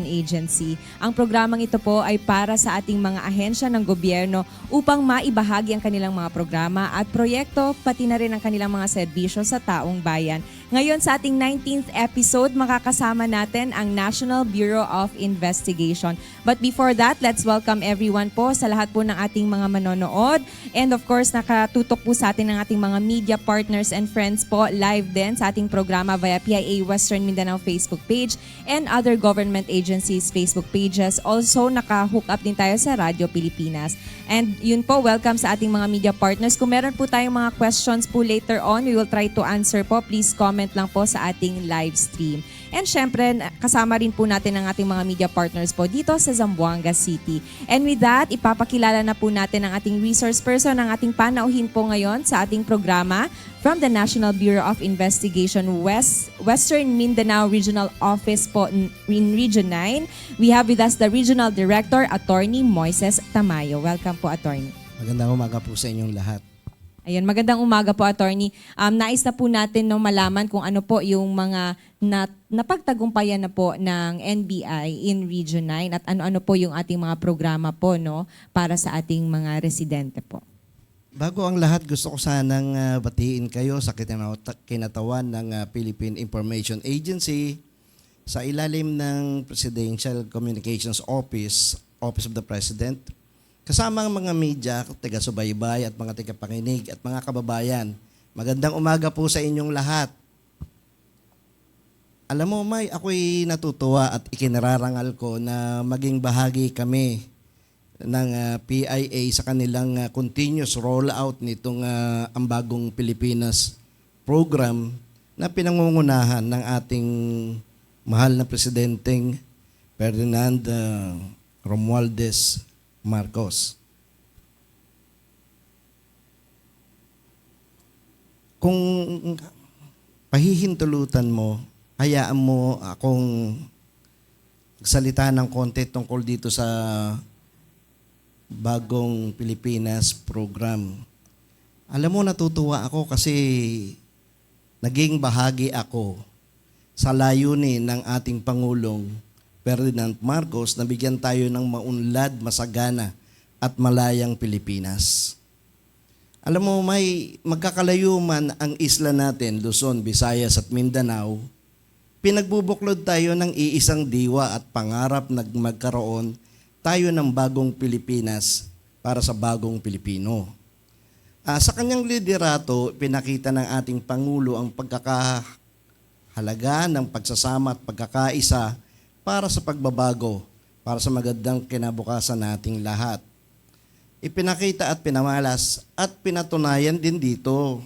Agency. Ang programang ito po ay para sa ating mga ahensya ng gobyerno upang maibahagi ang kanilang mga programa at proyekto pati na rin ang kanilang mga serbisyo sa taong bayan. Ngayon sa ating 19th episode, makakasama natin ang National Bureau of Investigation. But before that, let's welcome everyone po sa lahat po ng ating mga manonood. And of course, nakatutok po sa atin ng ating mga media partners and friends po live din sa ating programa via PIA Western Mindanao Facebook page and other government agencies Facebook pages. Also, naka-hook up din tayo sa Radyo Pilipinas. And yun po, welcome sa ating mga media partners. Kung meron po tayong mga questions po later on, we will try to answer po. Please comment lang po sa ating live stream. And syempre, kasama rin po natin ang ating mga media partners po dito sa Zamboanga City. And with that, ipapakilala na po natin ang ating resource person, ang ating panauhin po ngayon sa ating programa from the National Bureau of Investigation Western Mindanao Regional Office po in Region 9. We have with us the Regional Director, Attorney Moises Tamayo. Welcome po, Attorney. Magandang umaga po sa inyong lahat. Ayun, magandang umaga po, Attorney. Nais na po natin malaman kung ano po yung mga napagtagumpayan na po ng NBI in Region 9 at ano-ano po yung ating mga programa po para sa ating mga residente po. Bago ang lahat, gusto ko sanang batiin kayo sa kinatawan ng Philippine Information Agency sa ilalim ng Presidential Communications Office, Office of the President, kasama ang mga media, taga-subaybay at mga taga-pakinig at mga kababayan. Magandang umaga po sa inyong lahat. Alam mo, May, ako'y natutuwa at ikinararangal ko na maging bahagi kami ng PIA sa kanilang continuous rollout nitong ang bagong Pilipinas program na pinangungunahan ng ating mahal na presidenteng Ferdinand Romualdez Marcos. Kung pahihintulutan mo, hayaan mo akong salita ng konti tungkol dito sa bagong Pilipinas program. Alam mo, natutuwa ako kasi naging bahagi ako sa layunin ng ating Pangulong Ferdinand Marcos na bigyan tayo ng maunlad, masagana at malayang Pilipinas. Alam mo, may magkakalayo man ang isla natin, Luzon, Visayas at Mindanao, pinagbubuklod tayo ng iisang diwa at pangarap na magkaroon tayo ng bagong Pilipinas para sa bagong Pilipino. Sa kanyang liderato, pinakita ng ating Pangulo ang pagkakahalaga ng pagsasama at pagkakaisa para sa pagbabago, para sa magandang kinabukasan nating lahat. Ipinakita at pinamalas at pinatunayan din dito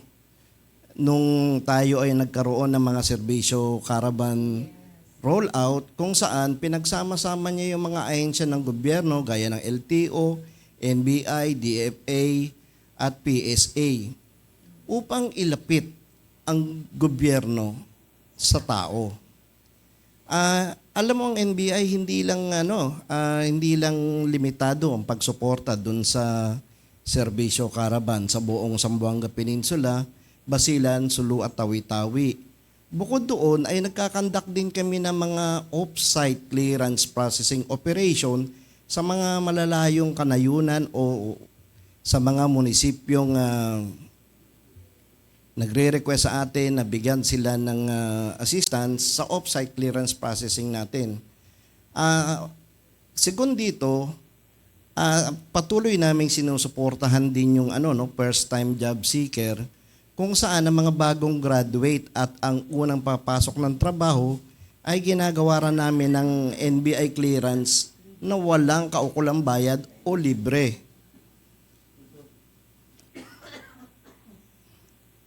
nung tayo ay nagkaroon ng mga serbisyo caravan rollout kung saan pinagsama-sama niya yung mga ahensya ng gobyerno gaya ng LTO, NBI, DFA at PSA upang ilapit ang gobyerno sa tao. Alam mo, ang NBI hindi lang limitado ang pagsuporta dun sa serbisyo caravan sa buong Zamboanga Peninsula, Basilan, Sulu at Tawi-Tawi. Bukod doon ay nagkakandak din kami ng mga off-site clearance processing operation sa mga malalayong kanayunan o sa mga munisipyong nagre-request sa atin na bigyan sila ng assistance sa off-site clearance processing natin. Segundo dito, patuloy naming sinusuportahan din yung first-time job seeker kung saan ang mga bagong graduate at ang unang papasok ng trabaho ay ginagawaran namin ng NBI clearance na walang kaukulang bayad o libre.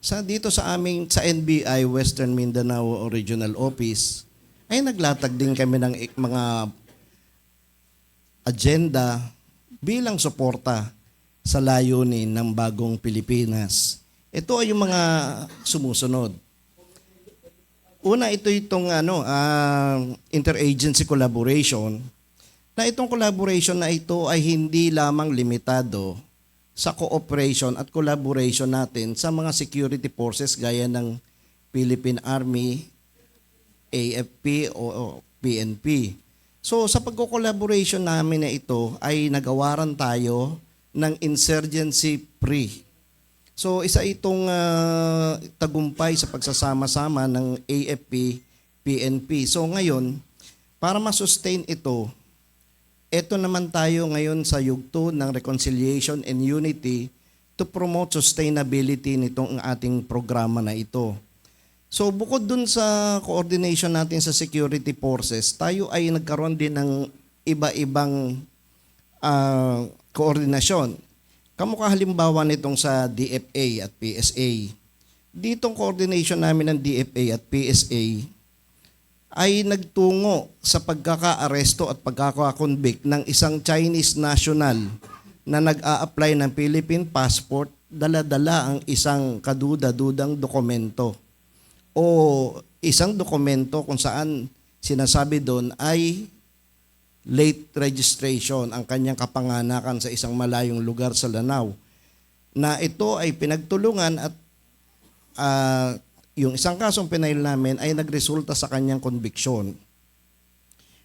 Dito sa NBI Western Mindanao Regional Office ay naglatag din kami ng mga agenda bilang suporta sa layunin ng bagong Pilipinas. Ito ay yung mga sumusunod. Una, itong interagency collaboration. Na itong collaboration na ito ay hindi lamang limitado sa cooperation at collaboration natin sa mga security forces gaya ng Philippine Army, AFP o PNP. So sa pagko-collaboration namin na ito ay nagawaran tayo ng insurgency free. So isa itong tagumpay sa pagsasama-sama ng AFP, PNP. So ngayon, para ma-sustain ito, eto naman tayo ngayon sa yugto ng reconciliation and unity to promote sustainability nitong ating programa na ito. So bukod dun sa coordination natin sa security forces, tayo ay nagkaroon din ng iba-ibang koordinasyon. Kamukha halimbawa nitong sa DFA at PSA. Ditong coordination namin ng DFA at PSA ay nagtungo sa pagkaka-aresto at pagkaka-convict ng isang Chinese national na nag-a-apply ng Philippine passport, dala-dala ang isang kaduda-dudang dokumento o isang dokumento kung saan sinasabi doon ay late registration ang kanyang kapanganakan sa isang malayong lugar sa Lanao, na ito ay pinagtulungan at yung isang kasong pinail namin ay nagresulta sa kanyang conviction.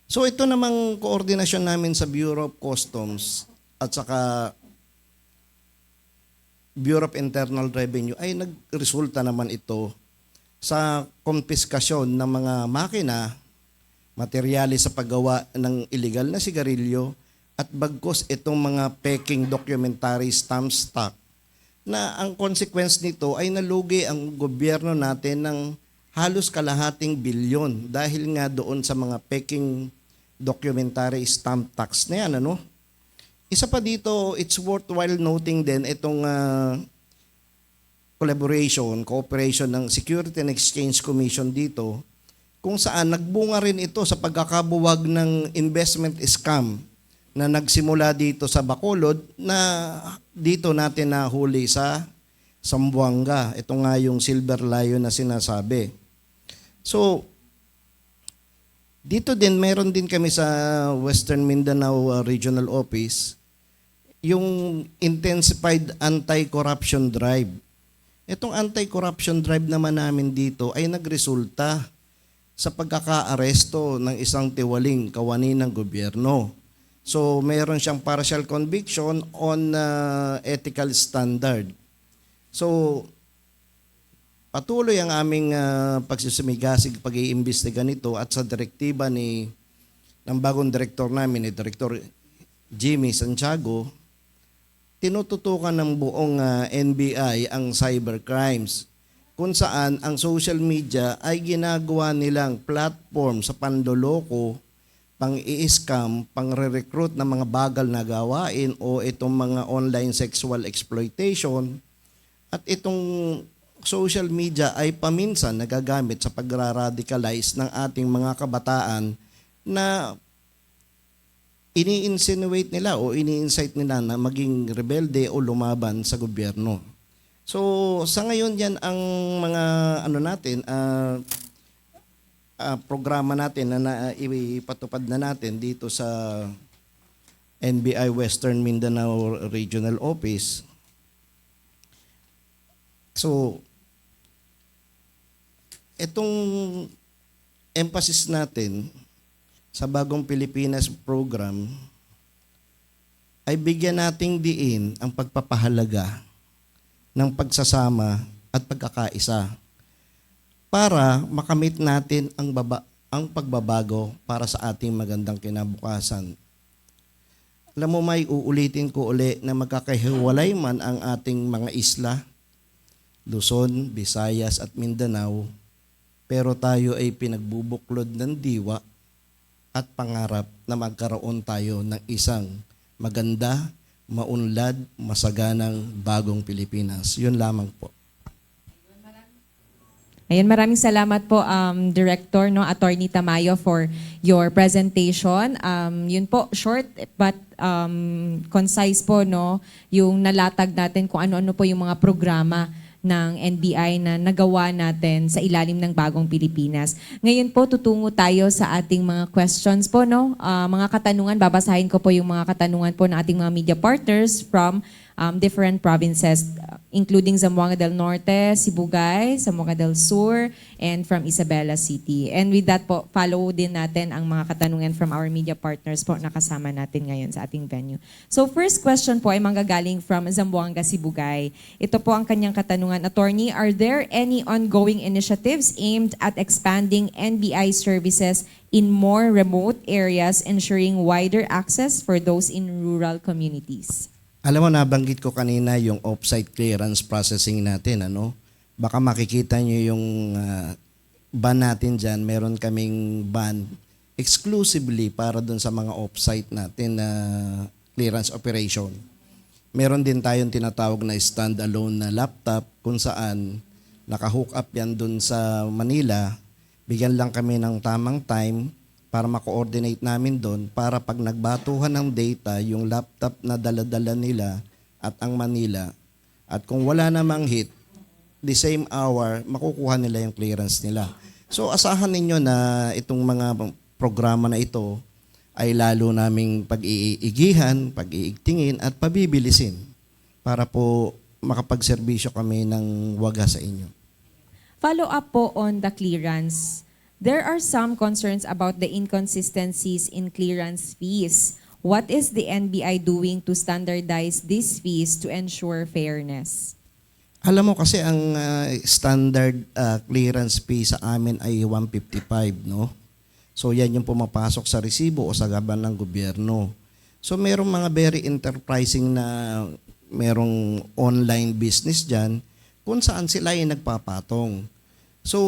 So ito namang koordinasyon namin sa Bureau of Customs at saka Bureau of Internal Revenue ay nagresulta naman ito sa konfiskasyon ng mga makina, materyales sa paggawa ng illegal na sigarilyo at bagkos itong mga peking documentary stamp stock, na ang consequence nito ay nalugi ang gobyerno natin ng halos kalahating bilyon dahil nga doon sa mga peking documentary stamp tax na yan. Isa pa dito, it's worthwhile noting din itong cooperation ng Security and Exchange Commission dito, kung saan nagbunga rin ito sa pagkakabuwag ng investment scam na nagsimula dito sa Bacolod na dito natin nahuli sa Zamboanga. Ito nga yung Silver Lion na sinasabi. So, dito din, meron din kami sa Western Mindanao Regional Office yung intensified anti-corruption drive. Itong anti-corruption drive naman namin dito ay nagresulta sa pagkaka-aresto ng isang tiwaling kawani ng gobyerno. So, mayroon siyang partial conviction on ethical standard. So, patuloy ang aming pagsisimigasig, pag-iimbestiga nito at sa direktiba ng bagong direktor namin, ni Direktor Jimmy Santiago, tinututukan ng buong NBI ang cybercrimes, kung saan ang social media ay ginagawa nilang platform sa panloloko, pang-i-scam, pang-recruit ng mga bagal na gawain o itong mga online sexual exploitation. At itong social media ay paminsan nagagamit sa pag-radicalize ng ating mga kabataan na ini-insinuate nila o ini-incite nila na maging rebelde o lumaban sa gobyerno. So sa ngayon yan ang mga programa natin na ipatupad na natin dito sa NBI Western Mindanao Regional Office. So itong emphasis natin sa Bagong Pilipinas program ay bigyan nating diin ang pagpapahalaga ng pagsasama at pagkakaisa para makamit natin ang pagbabago para sa ating magandang kinabukasan. Alam mo, may uulitin ko uli na magkakahiwalay man ang ating mga isla, Luzon, Visayas at Mindanao, pero tayo ay pinagbubuklod ng diwa at pangarap na magkaroon tayo ng isang maganda, maunlad, masaganang bagong Pilipinas. Yun lamang po. Ayan, maraming salamat po, Director, Attorney Tamayo, for your presentation. Yun po, short but concise po, yung nalatag natin kung ano-ano po yung mga programa ng NBI na nagawa natin sa ilalim ng Bagong Pilipinas. Ngayon po, tutungo tayo sa ating mga questions po, mga katanungan. Babasahin ko po yung mga katanungan po ng ating mga media partners from different provinces, including Zamboanga del Norte, Sibugay, Zamboanga del Sur, and from Isabela City. And with that po, follow din natin ang mga katanungan from our media partners po na kasama natin ngayon sa ating venue. So first question po ay manggagaling from Zamboanga, Sibugay. Ito po ang kanyang katanungan. Attorney, are there any ongoing initiatives aimed at expanding NBI services in more remote areas, ensuring wider access for those in rural communities? Alam mo, nabanggit ko kanina yung off-site clearance processing natin. Baka makikita nyo yung ban natin dyan. Meron kaming ban exclusively para dun sa mga off-site natin na clearance operation. Meron din tayong tinatawag na standalone na laptop kung saan nakahook up yan dun sa Manila. Bigyan lang kami ng tamang time para ma-coordinate namin doon para pag nagbatuhan ng data, yung laptop na dala-dala nila at ang Manila, at kung wala namang hit, the same hour, makukuha nila yung clearance nila. So asahan ninyo na itong mga programa na ito ay lalo naming pag-iigihan, pag-iigtingin at pabibilisin para po makapagserbisyo kami ng waga sa inyo. Follow up po on the clearance. There are some concerns about the inconsistencies in clearance fees. What is the NBI doing to standardize these fees to ensure fairness? Alam mo kasi ang standard clearance fee sa amin ay 155, no? So yan yung pumapasok sa resibo o sa gaban ng gobyerno. So merong mga very enterprising na merong online business dyan kung saan sila ay nagpapatong. So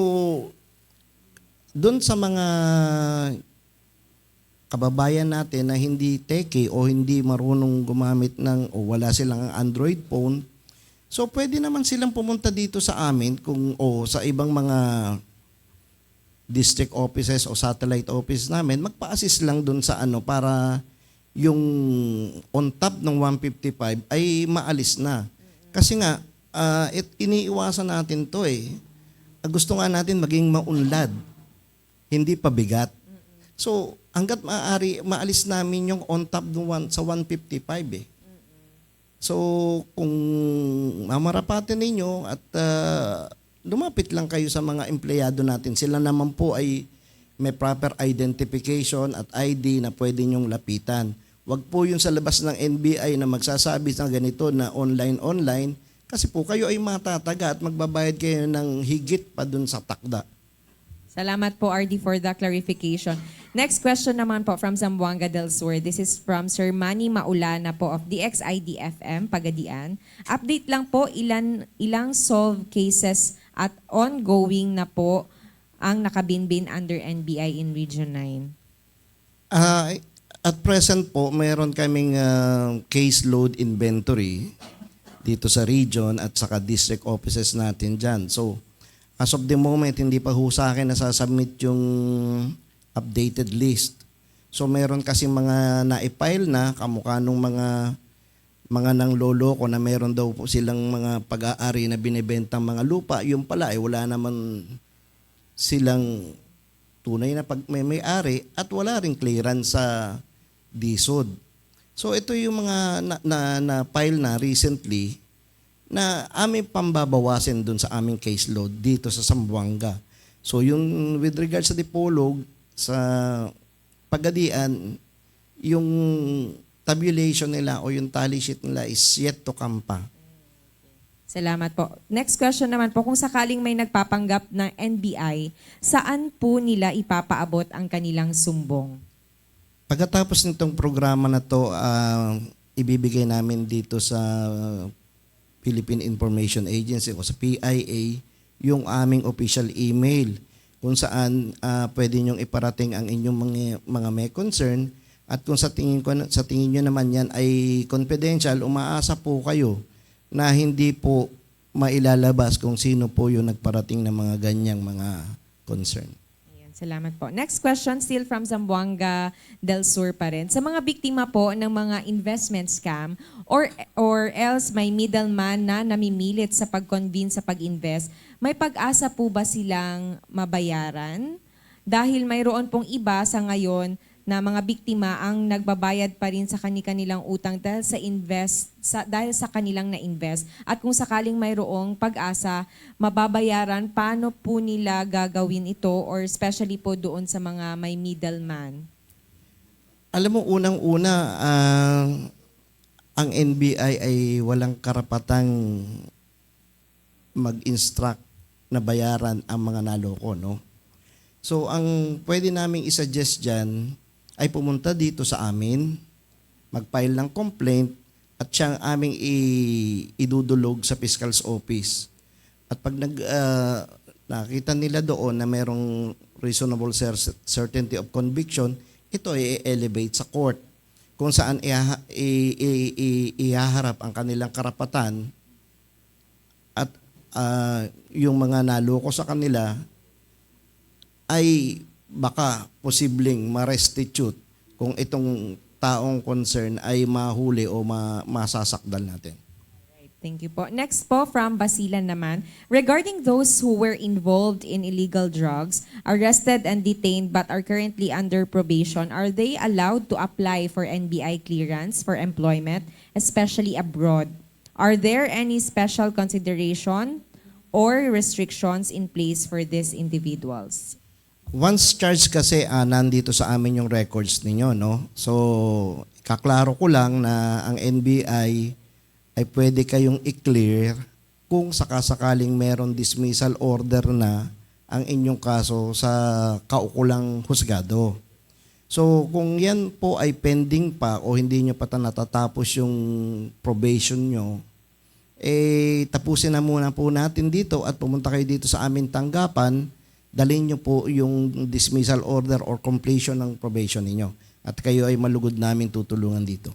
doon sa mga kababayan natin na hindi techie o hindi marunong gumamit ng o wala silang Android phone, so pwede naman silang pumunta dito sa amin o sa ibang mga district offices o satellite office namin, magpa-assist lang doon sa para yung on top ng 155 ay maalis na. Kasi nga, iniiwasan natin to Gusto nga natin maging maunlad, hindi pabigat. So, hanggat maaari, maalis namin yung on top sa 155 So, kung mamarapatin ninyo at lumapit lang kayo sa mga empleyado natin, sila naman po ay may proper identification at ID na pwede nyong lapitan. Huwag po yung sa labas ng NBI na magsasabi ng ganito na online, kasi po kayo ay matataga at magbabayad kayo ng higit pa dun sa takda. Salamat po, RD, for the clarification. Next question naman po from Zamboanga del Sur. This is from Sir Manny Maulana po of DXID-FM, Pagadian. Update lang po, ilang solved cases at ongoing na po ang nakabinbin under NBI in Region 9? At present po, mayroon kaming caseload inventory dito sa region at saka district offices natin dyan. So, as of the moment, hindi pa ho sa akin nasasubmit yung updated list. So meron kasi mga na-file na kamukha nung mga nang loloko na meron daw po silang mga pag-aari na binibentang mga lupa. Yung pala ay wala naman silang tunay na may-ari at wala ring clearance sa DSUD. So ito yung mga na-file na recently na aming pambabawasin dun sa aming caseload dito sa Zamboanga. So yung with regards sa Dipolog, sa Pagadian, yung tabulation nila o yung tally sheet nila is yet to come pa. Salamat po. Next question naman po, kung sakaling may nagpapanggap ng NBI, saan po nila ipapaabot ang kanilang sumbong? Pagkatapos nitong programa na to, ibibigay namin dito sa Philippine Information Agency o sa PIA yung aming official email kung saan pwede nyong iparating ang inyong mga may concern, at kung sa tingin nyo naman yan ay confidential, umaasa po kayo na hindi po mailalabas kung sino po yung nagparating ng mga ganyang mga concern. Ayan, salamat po. Next question still from Zamboanga del Sur pa rin. Sa mga biktima po ng mga investment scam or else may middleman na namimilit sa pag-convince sa pag-invest, may pag-asa po ba silang mabayaran? Dahil mayroon pong iba sa ngayon na mga biktima ang nagbabayad pa rin sa kanilang utang dahil sa kanilang na-invest. At kung sakaling mayroong pag-asa, mababayaran, paano po nila gagawin ito or especially po doon sa mga may middleman? Alam mo, unang-una, ang NBI ay walang karapatang mag-instruct na bayaran ang mga naloko, no? So, ang pwede naming isuggest dyan ay pumunta dito sa amin, mag-file ng complaint, at siyang aming idudulog sa fiscal's office. At pag nakita nila doon na merong reasonable certainty of conviction, ito ay elevate sa court kung saan ihaharap ang kanilang karapatan at yung mga naloko sa kanila ay baka posibleng ma-restitute kung itong taong concern ay mahuli o masasakdal natin. Right, thank you po. Next po from Basilan naman. Regarding those who were involved in illegal drugs, arrested and detained but are currently under probation, are they allowed to apply for NBI clearance for employment, especially abroad? Are there any special consideration or restrictions in place for these individuals? Once charged kasi, nandito sa amin yung records ninyo, no? So, kaklaro ko lang na ang NBI ay pwede kayong i-clear kung sakasakaling meron dismissal order na ang inyong kaso sa kaukulang husgado. So, kung yan po ay pending pa o hindi nyo pa natatapos yung probation nyo, tapusin na muna po natin dito at pumunta kayo dito sa aming tanggapan. Dalhin nyo po yung dismissal order or completion ng probation ninyo. At kayo ay malugod namin tutulungan dito.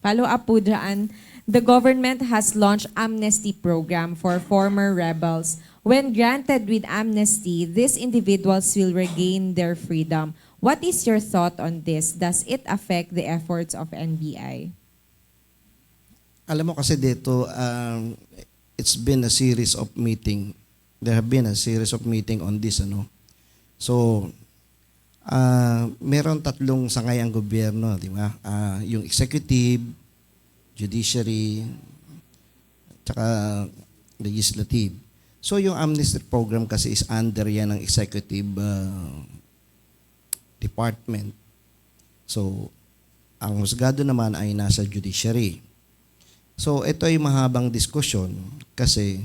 Follow up po dyan. The government has launched amnesty program for former rebels. When granted with amnesty, these individuals will regain their freedom. What is your thought on this? Does it affect the efforts of NBI? Alam mo kasi dito, it's been a series of meeting. There have been a series of meeting on this, ano. So, meron tatlong sangay ang gobyerno, di ba? Yung executive, judiciary, tsaka legislative. So, yung amnesty program kasi is under yan ng executive department. So, ang husgado naman ay nasa judiciary. So, ito ay mahabang diskusyon kasi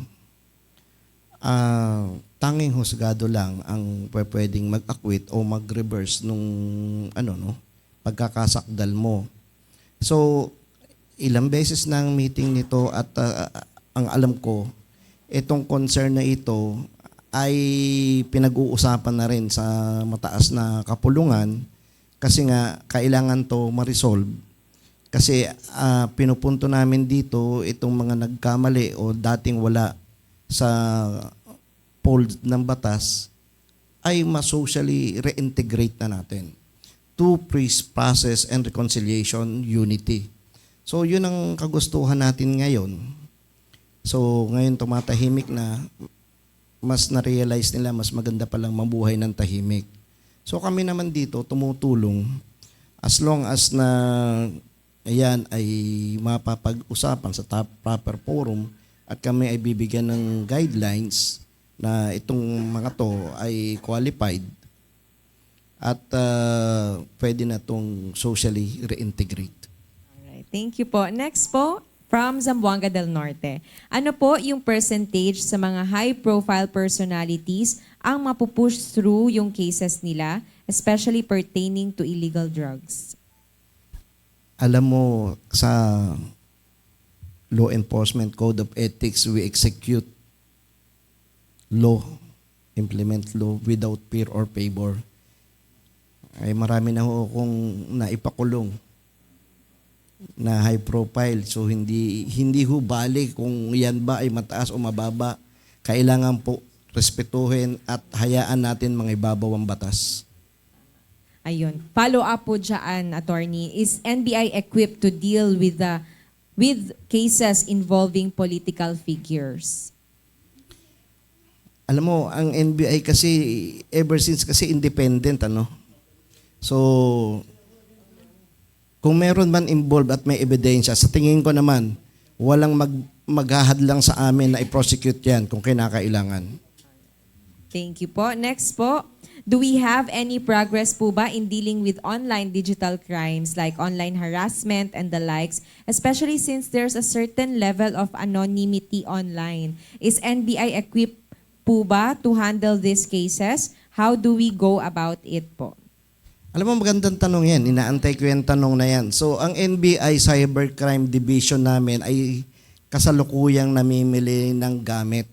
tanging husgado lang ang pwedeng mag-acquit o mag-reverse nung pagkakasakdal mo. So, ilang beses na ang meeting nito at ang alam ko, itong concern na ito ay pinag-uusapan na rin sa mataas na kapulungan kasi nga kailangan to ma-resolve. Kasi pinupunto namin dito itong mga nagkamali o dating wala sa fold ng batas ay ma-socially reintegrate na natin to peace process and reconciliation unity. So yun ang kagustuhan natin ngayon. So ngayon tumatahimik na, mas na-realize nila mas maganda palang mabuhay ng tahimik. So kami naman dito tumutulong as long as na ayan ay mapapag-usapan sa proper forum at kami ay bibigyan ng guidelines na itong mga to ay qualified at pwede na itong socially reintegrate. Alright, thank you po. Next po, from Zamboanga del Norte. Ano po yung percentage sa mga high-profile personalities ang mapupush through yung cases nila, especially pertaining to illegal drugs? Alam mo, sa Law Enforcement Code of Ethics, we execute law, implement law without fear or favor. Ay marami na ho akong naipakulong na high profile. So hindi ho balik kung yan ba ay mataas o mababa. Kailangan po respetuhin at hayaan natin mga ibabaw ang batas. Ayun. Follow up po dyan, attorney. Is NBI equipped to deal with cases involving political figures? Alam mo, ang NBI kasi ever since kasi independent, ano? So, kung meron man involved at may ebidensya, sa tingin ko naman, walang maghahadlang sa amin na i-prosecute yan kung kinakailangan. Thank you po. Next po, do we have any progress po ba in dealing with online digital crimes like online harassment and the likes, especially since there's a certain level of anonymity online? Is NBI equipped po ba to handle these cases? How do we go about it po? Alam mo, magandang tanong yan. Inaantay ko yung tanong na yan. So, ang NBI Cybercrime Division namin ay kasalukuyang namimili ng gamit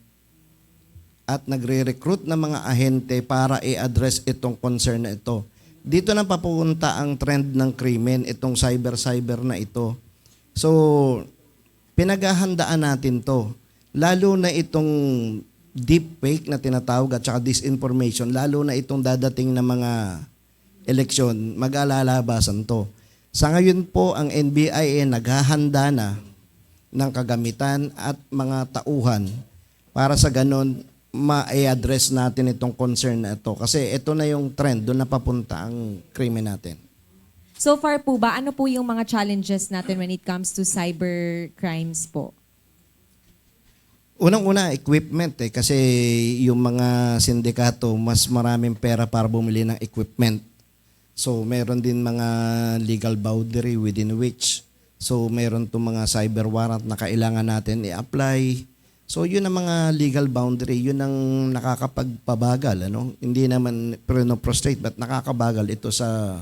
at nagre-recruit ng mga ahente para i-address itong concern na ito. Dito na papunta ang trend ng krimen, itong cyber na ito. So, pinaghahandaan natin to. Lalo na itong deepfake na tinatawag at saka disinformation, lalo na itong dadating na mga eleksyon, mag-alalabasan to. Sa ngayon po, ang NBI ay naghahanda na ng kagamitan at mga tauhan para sa ganon ma-address natin itong concern na ito. Kasi ito na yung trend, doon na papunta ang krimen natin. So far po ba, ano po yung mga challenges natin when it comes to cyber crimes po? Unang-una, equipment kasi yung mga sindikato, mas maraming pera para bumili ng equipment. So, meron din mga legal boundary within which. So, meron itong mga cyber warrant na kailangan natin i-apply. So, yun ang mga legal boundary. Yun ang nakakapagpabagal. Ano? Hindi naman prostrate but nakakabagal ito sa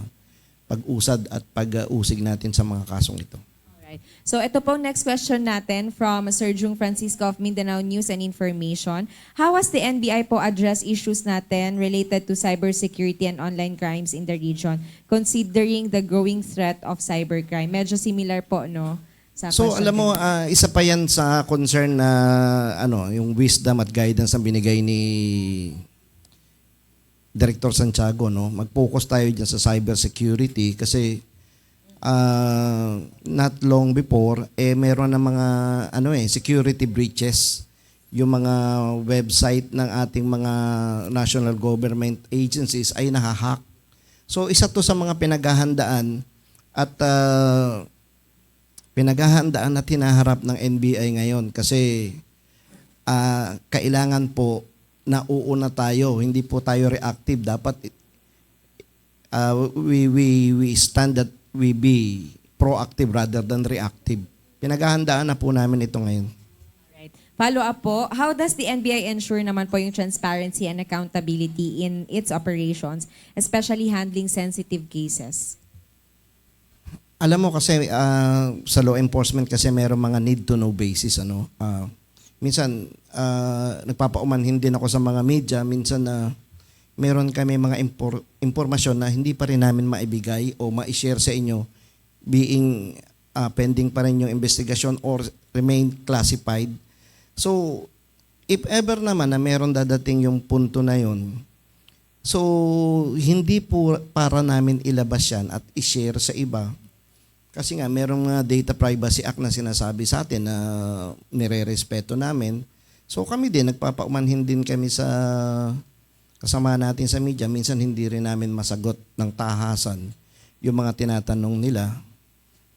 pag-usad at pag-usig natin sa mga kasong ito. Alright. So ito po next question natin from Sir Jung Francisco of Mindanao News and Information. How has the NBI po addressed issues natin related to cybersecurity and online crimes in the region considering the growing threat of cybercrime? Medyo similar po, no? Sa So question alam mo, din. isa pa yan sa concern na yung wisdom at guidance ang binigay ni Director Santiago, no? Mag-focus tayo dyan sa cybersecurity kasi not long before, meron ng mga security breaches. Yung mga website ng ating mga national government agencies ay nahahack. So isa to sa mga pinaghahandaan at pinaghahandaan na tinaharap ng NBI ngayon kasi kailangan po na uuna tayo, hindi po tayo reactive. Dapat we stand that we be proactive rather than reactive. Pinaghahandaan na po namin ito ngayon. Alright. Follow up po, how does the NBI ensure naman po yung transparency and accountability in its operations, especially handling sensitive cases? Alam mo kasi sa law enforcement kasi mayroong mga need to know basis. Minsan nagpapaumanhin din ako sa mga media. Minsan meron kami mga impormasyon na hindi pa rin namin maibigay o ma-share sa inyo being pending pa rin yung investigation or remain classified. So, if ever naman na meron dadating yung punto na yun, so hindi po para namin ilabas yan at i-share sa iba. Kasi nga, merong Data Privacy Act na sinasabi sa atin na nire-respeto namin. So kami din, nagpapaumanhin din kami sa kasama natin sa media, minsan hindi rin namin masagot ng tahasan yung mga tinatanong nila.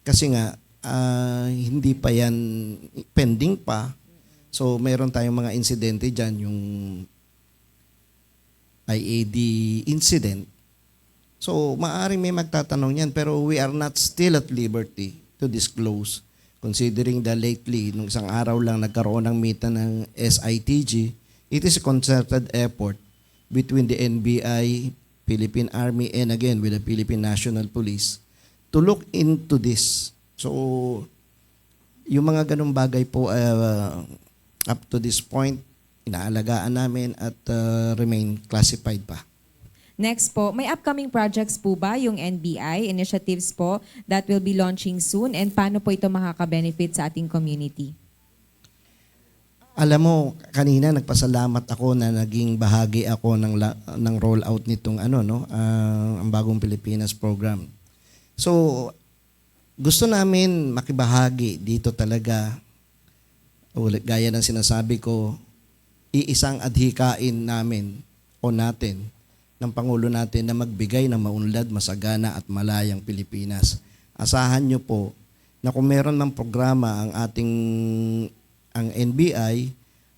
Kasi nga, hindi pa yan, pending pa. So, meron tayong mga insidente dyan, yung IAD incident. So, maaaring may magtatanong yan, pero we are not still at liberty to disclose. Considering that lately, nung isang araw lang nagkaroon ng meeting ng SITG, it is a concerted effort between the NBI, Philippine Army, and again with the Philippine National Police to look into this. So, yung mga ganung bagay po up to this point, inaalagaan namin at remain classified pa. Next po, may upcoming projects po ba yung NBI, initiatives po that will be launching soon, and paano po ito makaka-benefit sa ating community? Alam mo, kanina nagpasalamat ako na naging bahagi ako ng rollout nitong ang Bagong Pilipinas program. So, gusto namin makibahagi dito talaga, gaya ng sinasabi ko, iisang adhikain namin o natin ng Pangulo natin na magbigay ng maunlad, masagana at malayang Pilipinas. Asahan nyo po na kung meron ng programa ang NBI,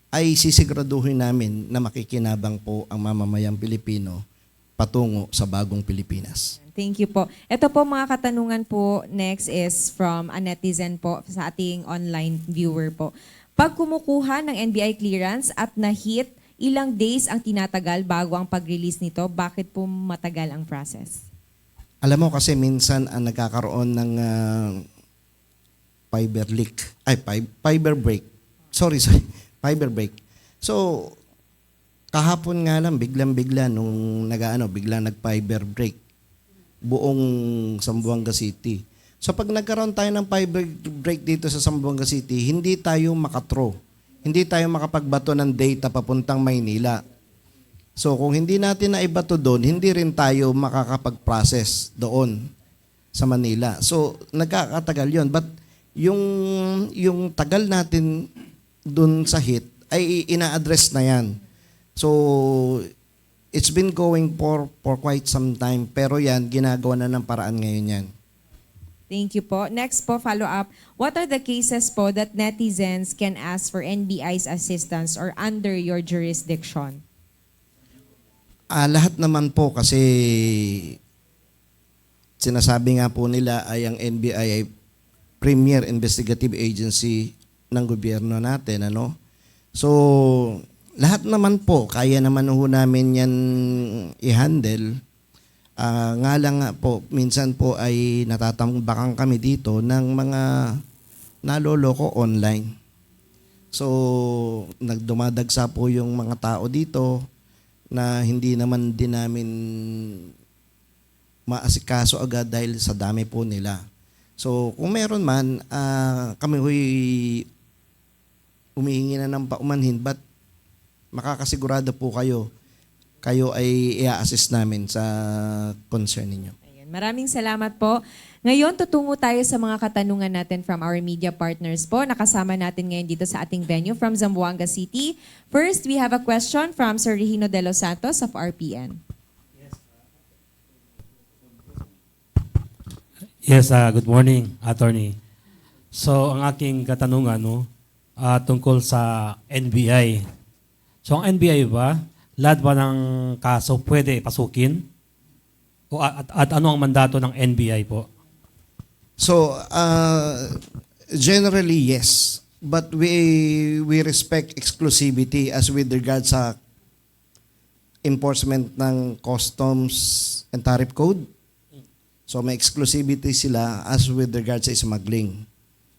ay sisiguraduhin namin na makikinabang po ang mamamayang Pilipino patungo sa bagong Pilipinas. Thank you po. Ito po mga katanungan po next is from a netizen po sa ating online viewer po. Pag kumukuha ng NBI clearance at na-hit, ilang days ang tinatagal bago ang pag-release nito? Bakit po matagal ang process? Alam mo kasi minsan ang nagkakaroon ng fiber leak, fiber break. Sorry, fiber break. So, kahapon nga lang, biglang-bigla nung biglang nag-fiber break buong Zamboanga City. So pag nagkaroon tayo ng fiber break dito sa Zamboanga City, hindi tayo makathrow. Hindi tayo makapagbato ng data papuntang Maynila. So kung hindi natin naibato doon, hindi rin tayo makakapag-process doon sa Manila. So nagkakatagal yon. But yung tagal natin doon sa hit ay ina-address na yan. So it's been going for quite some time, pero yan, ginagawa na ng paraan ngayon yan. Thank you po. Next po, follow up. What are the cases po that netizens can ask for NBI's assistance or under your jurisdiction? Lahat naman po kasi sinasabi nga po nila ay ang NBI ay premier investigative agency ng gobyerno natin. So, lahat naman po, kaya naman ho namin yan i-handle. Nga lang nga po, minsan po ay natatambakan kami dito ng mga naloloko online. So, nagdumadagsa po yung mga tao dito na hindi naman din namin maasikaso agad dahil sa dami po nila. So, kung meron man, kami huy humihingi na ng paumanhin, but makakasigurado po kayo ay i-assist namin sa concern ninyo. Ayan. Maraming salamat po. Ngayon, tutungo tayo sa mga katanungan natin from our media partners po. Nakasama natin ngayon dito sa ating venue from Zamboanga City. First, we have a question from Sir Regino De Los Santos of RPN. Yes, good morning, Attorney. So, ang aking katanungan tungkol sa NBI. So, ang NBI ba, lahat ba ng kaso pwede pasukin? At ano ang mandato ng NBI po? So, generally, yes. But we respect exclusivity as with regards sa enforcement ng customs and tariff code. So, may exclusivity sila as with regards sa smuggling.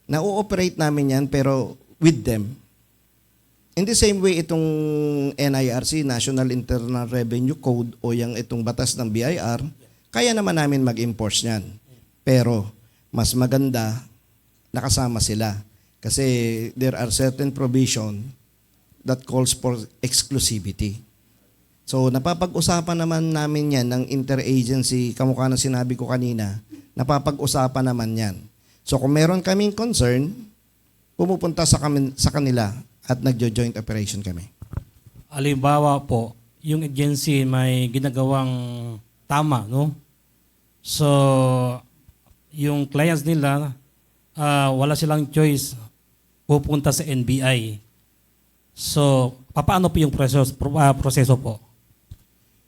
Na-ooperate namin yan pero with them. In the same way, itong NIRC, National Internal Revenue Code, o itong batas ng BIR, kaya naman namin mag-enforce yan. Pero, mas maganda, nakasama sila. Kasi there are certain provision that calls for exclusivity. So, napapag-usapan naman namin yan ng interagency, kamukha ng sinabi ko kanina, napapag-usapan naman yan. So, kung meron kaming concern, pumupunta sa kanila, at nagjo-joint operation kami. Halimbawa po, yung agency may ginagawang tama, no? So, yung clients nila, wala silang choice, pupunta sa NBI. So, paano po yung proseso po?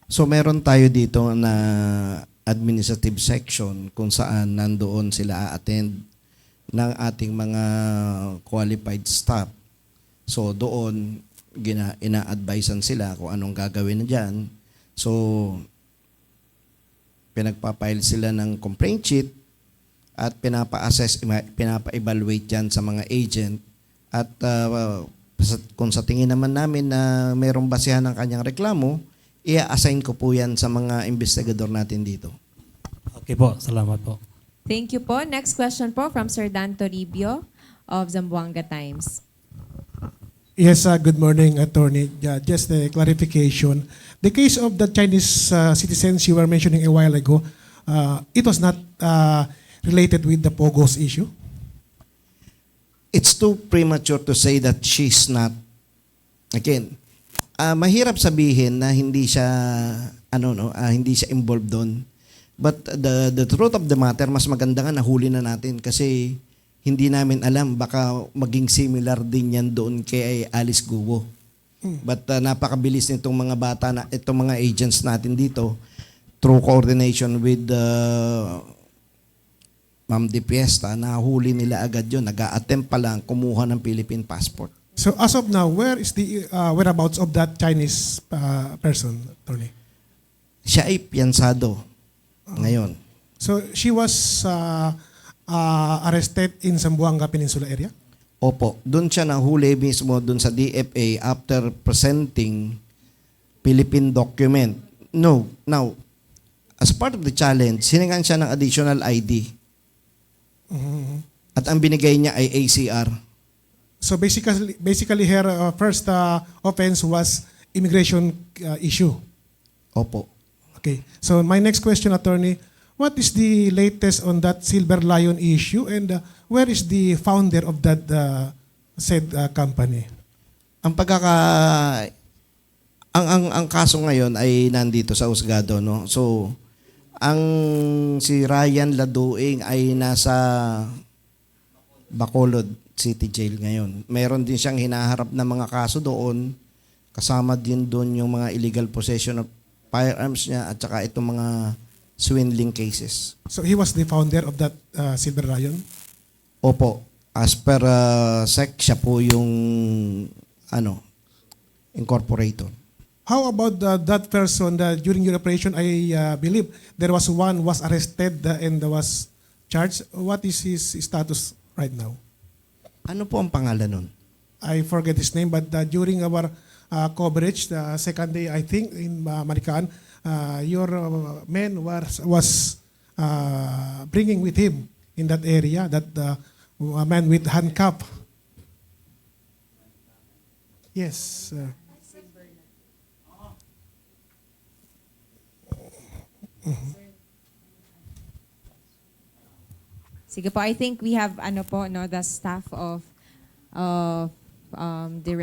So, meron tayo dito na administrative section kung saan nandoon sila a-attend ng ating mga qualified staff. So doon, ina-advisean sila kung anong gagawin na dyan. So, pinagpapile sila ng complaint sheet at pinapa-assess, pinapa-evaluate dyan sa mga agent. At kung sa tingin naman namin na mayroong basehan ng kanyang reklamo, i-assign ko po yan sa mga investigador natin dito. Okay po, salamat po. Thank you po. Next question po from Sir Dan Toribio of Zamboanga Times. Yes, good morning, Attorney. Just a clarification. The case of the Chinese citizens you were mentioning a while ago, it was not related with the POGO's issue? It's too premature to say that she's not. Again, mahirap sabihin na hindi siya hindi siya involved doon. But the truth of the matter, mas maganda nga nahuli na natin kasi hindi namin alam, baka maging similar din yan doon kay Alice Guo. But napakabilis nitong mga bata na itong mga agents natin dito through coordination with Ma'am De Fiesta, nahuli nila agad yun. Nag-a-attempt pa lang kumuha ng Philippine passport. So as of now, where is the whereabouts of that Chinese person, attorney? Siya ay piyansado ngayon. So she was arrested in Zamboanga Peninsula area? Opo, doon siya nahuli mismo doon sa DFA after presenting Philippine document. No, now, as part of the challenge, hiningan siya ng additional ID. At ang binigay niya ay ACR. So basically her first offense was immigration issue. Opo. Okay. So my next question, attorney, what is the latest on that Silver Lion issue and where is the founder of that said company? Ang ang kaso ngayon ay nandito sa husgado, no. So ang si Ryan Laduing ay nasa Bacolod City Jail ngayon. Meron din siyang hinaharap na mga kaso doon. Kasama din doon yung mga illegal possession of firearms niya at saka itong mga swindling cases. So he was the founder of that Silver Lion? Opo. As per SEC, siya po yung incorporator. How about that person that during your operation, I believe there was one was arrested and was charged. What is his status right now? Ano po ang pangalan nun? I forget his name, but during our coverage, the second day, I think, in Marican, your man was bringing with him in that area, that a man with handcuff. Yes. Sige po, I think we have the staff of the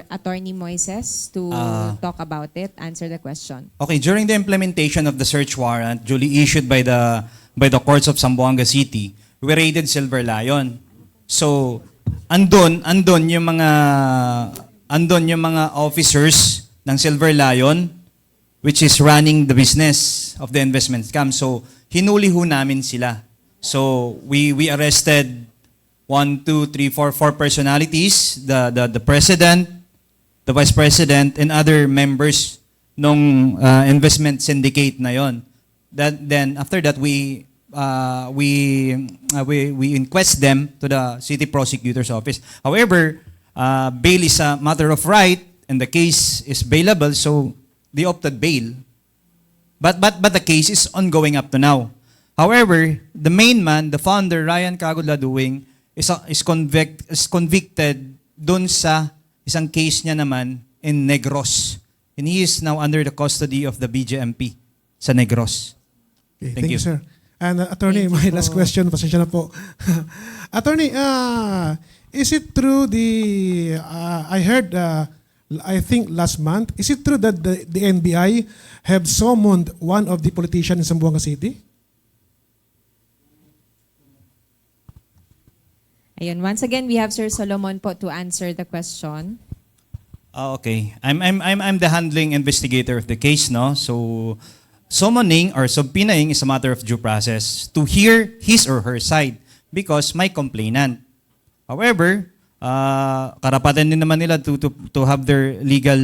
Attorney Moises to talk about it, answer the question. Okay, during the implementation of the search warrant duly issued by the courts of Zamboanga City, we raided Silver Lion. So, andon yung mga officers ng Silver Lion which is running the business of the investment scam. So, hinuli ho namin sila. So, we arrested 4 personalities, the president, the vice president, and other members ng investment syndicate na yon. Then after that, we inquest them to the city prosecutor's office. However, bail is a matter of right, and the case is bailable, so they opted bail. But the case is ongoing up to now. However, the main man, the founder, Ryan Kagod Laduing, is convicted dun sa isang case niya naman in Negros. And he is now under the custody of the BJMP sa Negros. Okay, Thank you. sir. And attorney, Thank you my last po. question, pasensya na po. Attorney, is it true I heard, I think last month, is it true that the NBI have summoned one of the politicians in Zamboanga City? Ayun, once again, we have Sir Solomon po to answer the question. Okay. I'm the handling investigator of the case, no? So, summoning or subpoenaing is a matter of due process to hear his or her side because may complainant. However, karapatan din naman nila to have their legal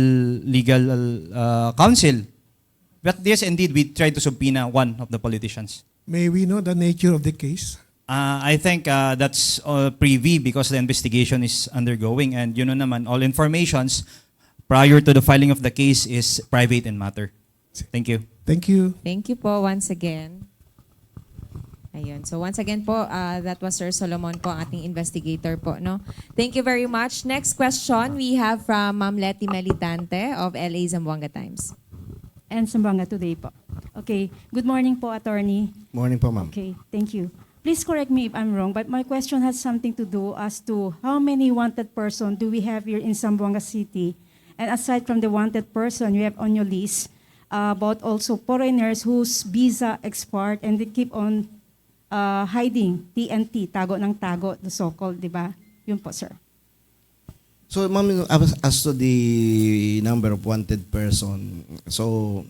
counsel. But yes, indeed, we tried to subpoena one of the politicians. May we know the nature of the case? I think that's privy because the investigation is undergoing and naman, all informations prior to the filing of the case is private in matter. Thank you. Thank you. Thank you po once again. Ayun. So once again po, that was Sir Solomon po, ang ating investigator po, no? Thank you very much. Next question we have from Ma'am Letty Melitante of LA Zamboanga Times. And Zamboanga Today po. Okay. Good morning po, attorney. Morning po, ma'am. Okay, thank you. Please correct me if I'm wrong, but my question has something to do as to how many wanted person do we have here in Zamboanga City, And aside from the wanted person you have on your list, about also foreigners whose visa expired and they keep on hiding, TNT, tago ng tago, the so-called, di ba? Yun po, sir. So, ma'am, as to the number of wanted person, so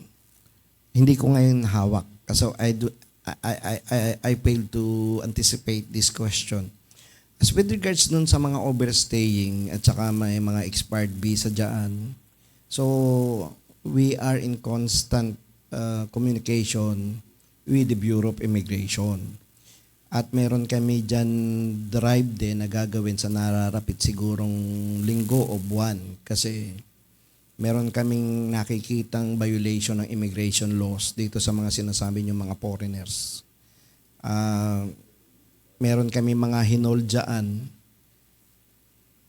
hindi ko ngayon hawak. So I fail to anticipate this question. As with regards dun sa mga overstaying at saka may mga expired visa dyan, so we are in constant communication with the Bureau of Immigration. At meron kami dyan drive din na gagawin sa nararapit sigurong linggo o buwan kasi meron kaming nakikitang violation ng immigration laws dito sa mga sinasabi niyo mga foreigners. Meron kami mga hinol dyan,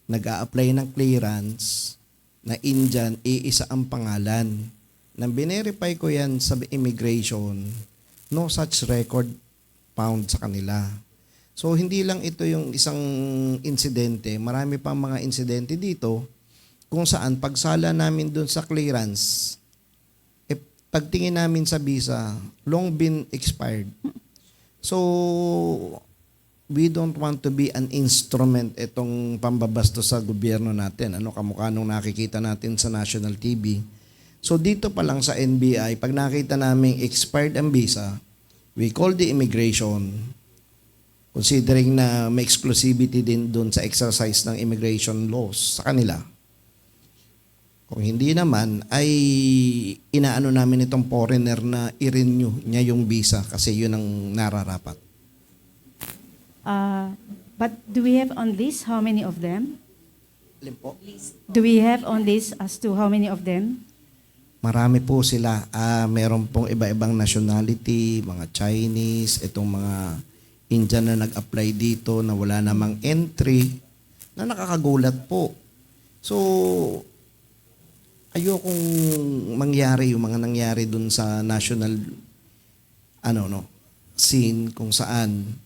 nag-a-apply ng clearance na Indian, iisa ang pangalan. Nang binerify ko yan sa immigration, no such record found sa kanila. So hindi lang ito yung isang insidente, marami pang mga insidente dito kung saan pagsala namin doon sa clearance, pagtingin namin sa visa, long been expired. So we don't want to be an instrument itong pambabastos sa gobyerno natin. Ano kamukha nung nakikita natin sa national TV. So dito pa lang sa NBI, pag nakita namin expired ang visa, we call the immigration, considering na may exclusivity din doon sa exercise ng immigration laws sa kanila. Kung hindi naman, ay inaano namin itong foreigner na i-renew niya yung visa kasi yun ang nararapat. But do we have on list how many of them? Alin po? Do we have on list as to how many of them? Marami po sila. Meron pong iba-ibang nationality, mga Chinese, itong mga Indian na nag-apply dito na wala namang entry, na nakakagulat po. So, ayokong mangyari yung mga nangyari dun sa national scene kung saan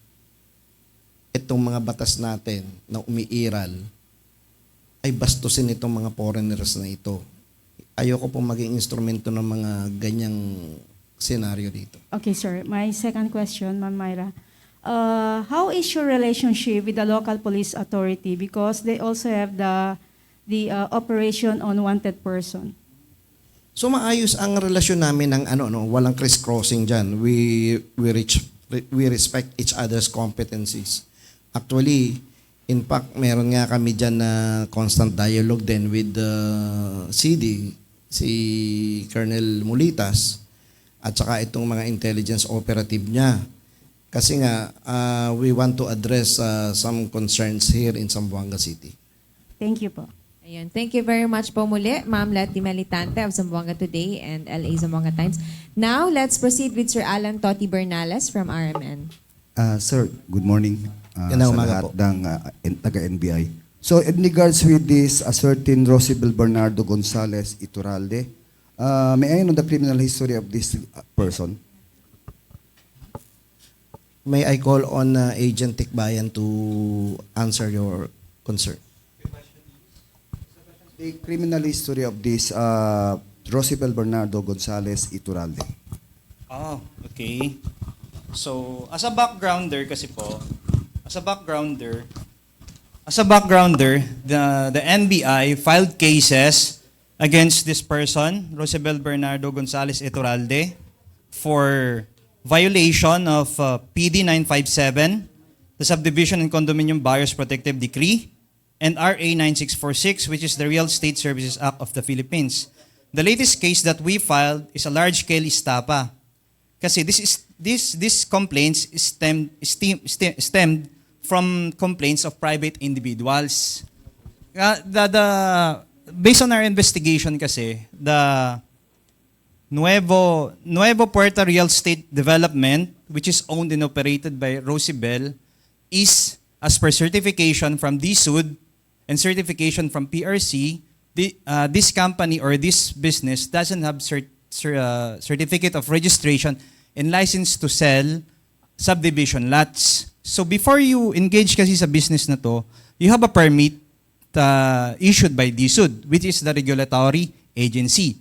itong mga batas natin na umiiral ay bastusin itong mga foreigners na ito. Ayoko pong maging instrumento ng mga ganyang senaryo dito. Okay, sir. My second question, Ma'am Myra. How is your relationship with the local police authority? Because they also have the operation on wanted person. So maayos ang relasyon namin ng walang criss-crossing diyan. We respect each other's competencies. Actually, in fact, meron nga kami diyan na constant dialogue din with the CD, si Colonel Mulitas, at saka itong mga intelligence operative niya. Kasi nga, we want to address some concerns here in Zamboanga City. Thank you po. Ayun. Thank you very much po muli, Ma'am Letty Melitante of Zamboanga Today and LA Zamboanga Times. Now, let's proceed with Sir Alan Toti Bernales from RMN. Sir, good morning Gandang sa umaga lahat po. ng taga-NBI. So in regards with this certain Rosibel Bernardo Gonzalez Iturralde, may I know the criminal history of this person? May I call on Agent Tikbayan to answer your concern? The criminal history of this Rosibel Bernardo Gonzalez Iturralde. Oh, okay. So, as a backgrounder, the NBI filed cases against this person, Rosibel Bernardo Gonzalez Iturralde, for violation of PD 957, the Subdivision and Condominium Buyers Protective Decree, and RA 9646, which is the Real Estate Services Act of the Philippines. The latest case that we filed is a large-scale estapa. Kasi this complaints stemmed from complaints of private individuals. Based on our investigation kasi, the Nuevo Puerto Real Estate Development, which is owned and operated by Rosibel, is, as per certification from DSUD and certification from PRC, this company or this business doesn't have certificate of registration and license to sell subdivision lots. So before you engage kasi sa business na to, you have a permit issued by DSUD, which is the regulatory agency.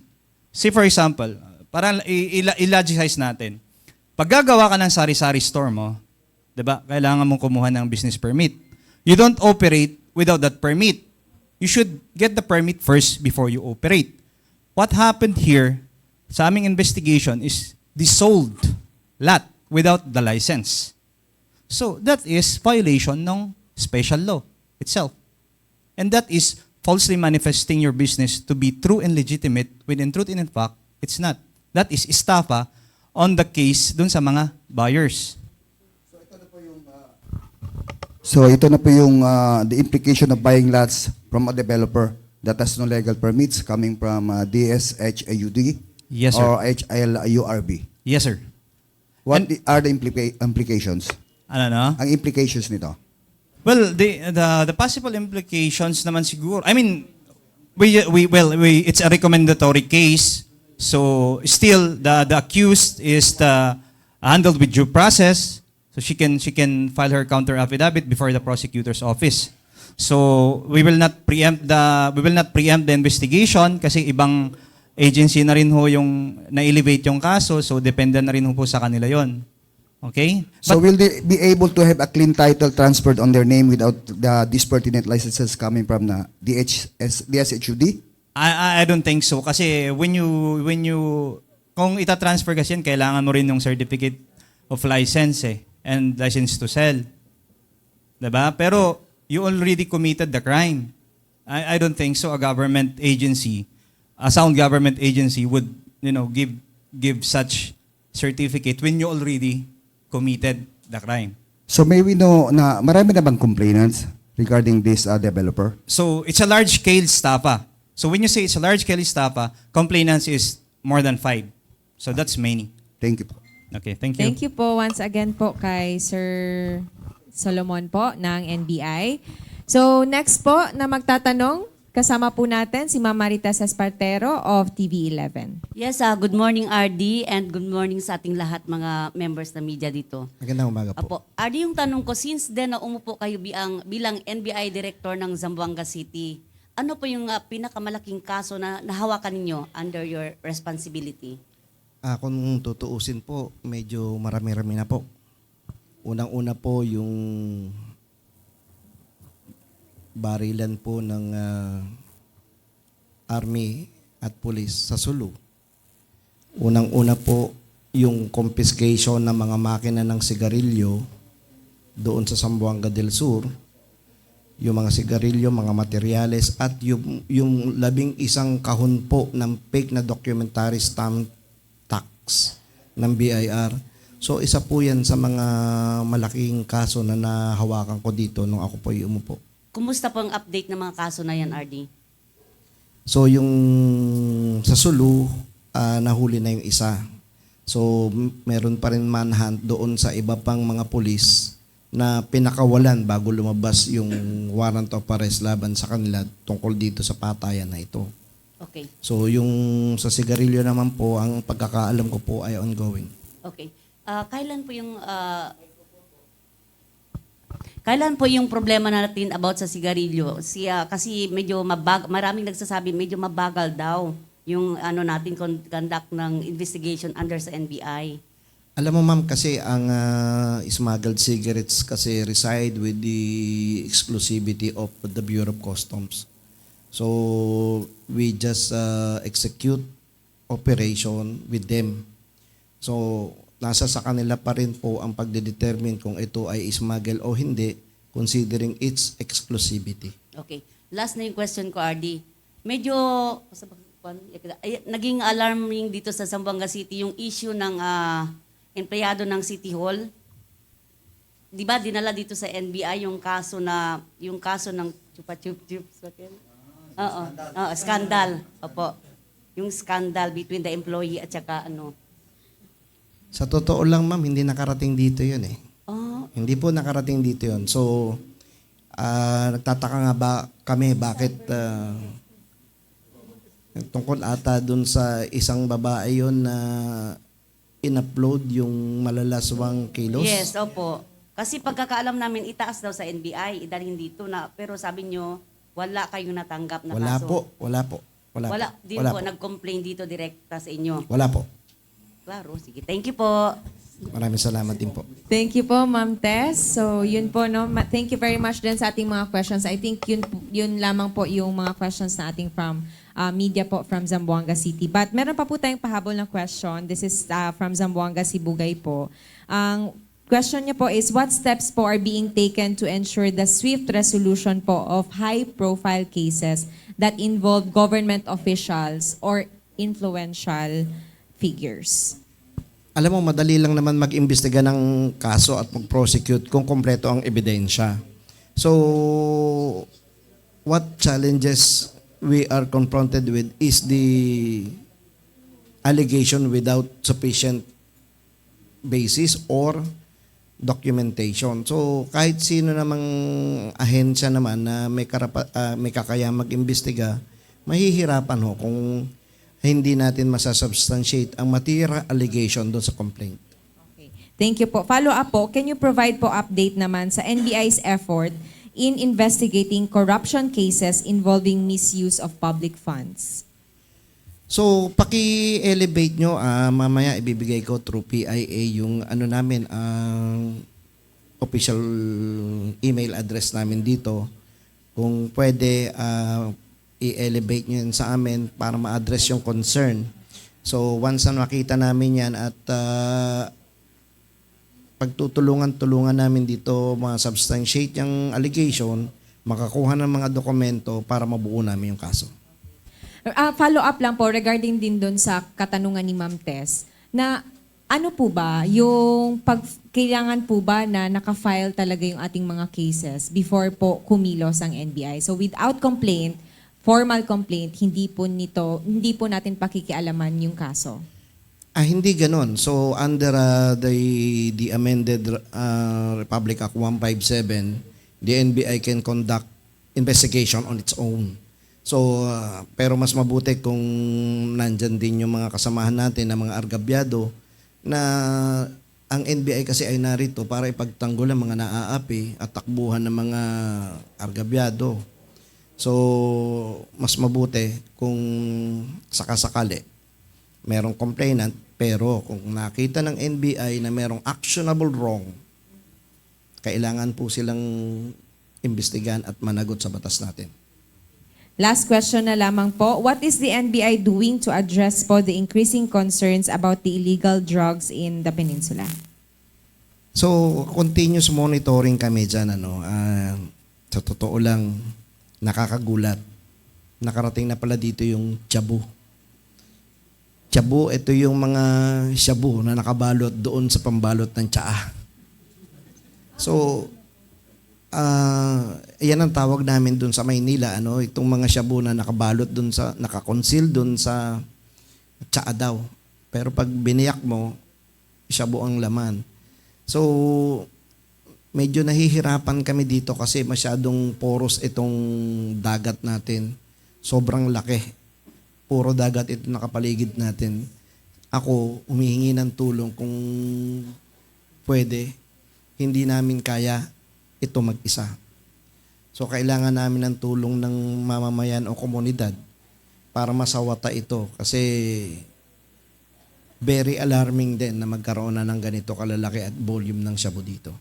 Say for example, para i-logicize natin, pag gagawa ka ng sari-sari store mo, 'di ba? Kailangan mong kumuha ng business permit. You don't operate without that permit. You should get the permit first before you operate. What happened here sa aming investigation is they sold lot without the license. So that is violation ng special law itself. And that is falsely manifesting your business to be true and legitimate when in truth and in fact, it's not. That is estafa on the case dun sa mga buyers. So ito na po yung the implication of buying lots from a developer that has no legal permits coming from DSHAUD Yes, sir. or HLURB. Yes, sir. What are the implications? Ano no? Ang implications nito? Well, the possible implications naman siguro. I mean, it's a recommendatory case. So still the accused is handled with due process. So she can file her counter affidavit before the prosecutor's office. So we will not preempt the investigation kasi ibang agency na rin ho yung na-elevate yung kaso, so depende na rin ho po sa kanila yon. Okay? So will they be able to have a clean title transferred on their name without these pertinent licenses coming from the DSHUD? I don't think so kasi when you kung ita-transfer kasi yan, kailangan mo rin yung certificate of license and license to sell. 'Di ba? Pero you already committed the crime. I don't think so a sound government agency would, give such certificate when you already committed the crime. So may we know na marami na bang complainants regarding this developer? So it's a large-scale estafa. So when you say it's a large-scale estafa, complainants is more than 5. So that's many. Thank you po. Okay, thank you. Thank you po once again po kay Sir Solomon po ng NBI. So next po na magtatanong, kasama po natin si Ma'am Marites Espartero of TV11. Yes, good morning RD and good morning sa ating lahat mga members ng media dito. Magandang umaga po. Apo, RD, yung tanong ko, since then na umupo kayo bilang NBI Director ng Zamboanga City, ano po yung pinakamalaking kaso na nahawakan ninyo under your responsibility? Kung tutuusin po, medyo marami-rami na po. Unang-una po yung barilan po ng army at police sa Sulu. Unang-una po yung confiscation ng mga makina ng sigarilyo doon sa Zamboanga del Sur. Yung mga sigarilyo, mga materyales at yung 11 kahon po ng fake na documentary stamp tax ng BIR. So isa po yan sa mga malaking kaso na nahawakan ko dito nung ako po umupo. Kumusta po ang update ng mga kaso na yan, RD? So yung sa Sulu, nahuli na yung isa. So meron pa rin manhunt doon sa iba pang mga pulis na pinakawalan bago lumabas yung warrant of arrest laban sa kanila tungkol dito sa patayan na ito. Okay. So yung sa sigarilyo naman po, ang pagkakaalam ko po ay ongoing. Okay. Kailan po yung problema natin about sa sigarilyo? Kasi medyo maraming nagsasabi medyo mabagal daw yung natin conduct ng investigation under sa NBI. Alam mo ma'am, kasi ang smuggled cigarettes kasi reside with the exclusivity of the Bureau of Customs. So we just execute operation with them. So nasa sa kanila pa rin po ang pagdedetermine kung ito ay smuggle o hindi, considering its exclusivity. Okay. Last na yung question ko, RD. Medyo naging alarming dito sa Zamboanga City yung issue ng empleyado ng City Hall. 'Di ba dinala dito sa NBI yung kaso ng chupa-chup-chup. Oo, scandal. Opo. Yung scandal between the employee at saka Sa totoo lang ma'am, hindi nakarating dito yun eh. Oh, Hindi po nakarating dito yun. So, nagtataka nga ba kami bakit tungkol ata dun sa isang babae yun na in-upload yung malalaswang kilos? yes, opo. Kasi pagkakaalam namin itaas daw sa NBI, idalhin dito na pero sabi nyo Wala kayong natanggap na Wala kaso? po, wala po. Wala, po. di Wala po po. nag-complain dito direkta sa inyo. Wala po. Klaro, sige. Thank you po. Maraming salamat din po. Thank you po, Ma'am Tess. So, yun po, no? Thank you very much din sa ating mga questions. I think yun lamang po yung mga questions na ating from media po from Zamboanga City. But meron pa po tayong pahabol na question. This is from Zamboanga Sibugay po. Ang question niya po is, what steps po are being taken to ensure the swift resolution po of high-profile cases that involve government officials or influential figures? Alam mo, madali lang naman mag-imbestiga ng kaso at mag-prosecute kung kompleto ang ebidensya. So, what challenges we are confronted with is the allegation without sufficient basis or documentation. So, kahit sino namang ahensya naman na may kakayang mag-imbestiga, mahihirapan ho kung hindi natin masasubstantiate ang material allegation doon sa complaint. Okay. Thank you po. Follow up po, can you provide po update naman sa NBI's effort in investigating corruption cases involving misuse of public funds? So, paki-elevate nyo, mamaya ibibigay ko through PIA yung ano namin, ang official email address namin dito. Kung pwede, i-elevate nyo yun sa amin para ma-address yung concern. So, once na makita namin yan at pagtutulungan-tulungan namin dito, ma-substantiate yung allegation, makakuha ng mga dokumento para mabuo namin yung kaso. Follow up lang po regarding din doon sa katanungan ni Ma'am Tess na ano po ba yung kailangan po ba na naka-file talaga yung ating mga cases before po kumilos ang NBI? So without complaint, formal complaint, hindi po natin pakikialaman yung kaso. Hindi ganon. So under the amended Republic Act 157, the NBI can conduct investigation on its own. So, pero mas mabuti kung nandyan din yung mga kasamahan natin na mga argabyado na ang NBI kasi ay narito para ipagtanggol ang mga naaapi at takbuhan ng mga argabyado. So, mas mabuti kung sakasakali merong complainant pero kung nakita ng NBI na merong actionable wrong, kailangan po silang imbestigahan at managot sa batas natin. Last question na lamang po. What is the NBI doing to address po the increasing concerns about the illegal drugs in the peninsula? So, continuous monitoring kami dyan. Sa totoo lang, nakakagulat. Nakarating na pala dito yung Cebu. Cebu, ito yung mga shabu na nakabalot doon sa pambalot ng tsaa. So, yan ang tawag namin doon sa Maynila, itong mga shabu na nakabalot doon sa, nakakonceal doon sa tsaa daw. Pero pag biniyak mo, shabu ang laman. So, medyo nahihirapan kami dito kasi masyadong poros itong dagat natin. Sobrang laki. Puro dagat ito nakapaligid natin. Ako, humihingi ng tulong kung pwede. Hindi namin kaya ito mag-isa. So, kailangan namin ng tulong ng mamamayan o komunidad para masawata ito. Kasi very alarming din na magkaroon na ng ganito kalalaki at volume ng shabu dito.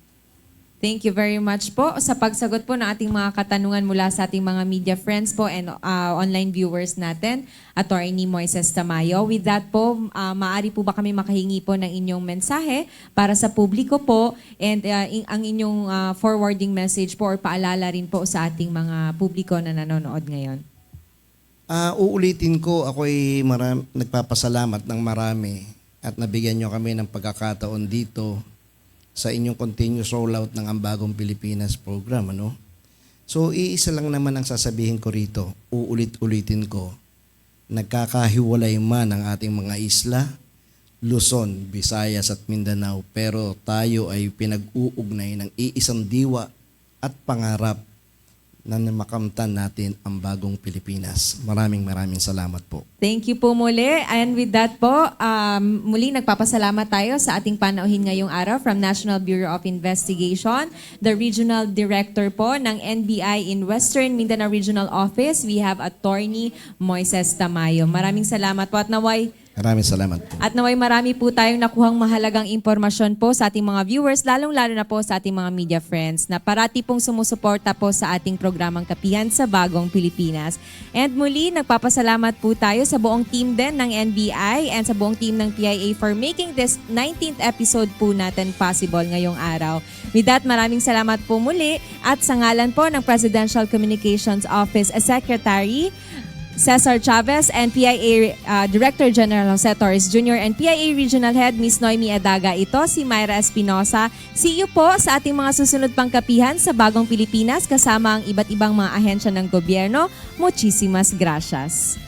Thank you very much po sa pagsagot po ng ating mga katanungan mula sa ating mga media friends po and online viewers natin, Attorney Moises Tamayo. With that po, maaari po ba kami makahingi po ng inyong mensahe para sa publiko po and ang inyong forwarding message po or paalala rin po sa ating mga publiko na nanonood ngayon? Uulitin ko, ako'y nagpapasalamat ng marami at nabigyan nyo kami ng pagkakataon dito sa inyong continuous rollout ng Ang Bagong Pilipinas program. So, iisa lang naman ang sasabihin ko rito. Uulit-ulitin ko. Nagkakahiwalay man ang ating mga isla, Luzon, Visayas at Mindanao, pero tayo ay pinag-uugnay ng iisang diwa at pangarap na makamtan natin ang bagong Pilipinas. Maraming salamat po. Thank you po muli. And with that po, muli nagpapasalamat tayo sa ating panauhin ngayong araw from National Bureau of Investigation, the Regional Director po ng NBI in Western Mindanao Regional Office. We have Attorney Moises Tamayo. Maraming salamat po at Maraming salamat po. marami po tayong nakuhang mahalagang impormasyon po sa ating mga viewers, lalong-lalo na po sa ating mga media friends na parati pong sumusuporta po sa ating programang Kapihan sa Bagong Pilipinas. And muli, nagpapasalamat po tayo sa buong team din ng NBI and sa buong team ng PIA for making this 19th episode po natin possible ngayong araw. With that, maraming salamat po muli at sa ngalan po ng Presidential Communications Office Secretary Cesar Chavez and PIA Director General Jose Torres Jr. and PIA Regional Head Ms. Noemi Adaga. Ito si Myra Espinosa. See you po sa ating mga susunod pang kapihan sa Bagong Pilipinas kasama ang iba't ibang mga ahensya ng gobyerno. Muchísimas gracias.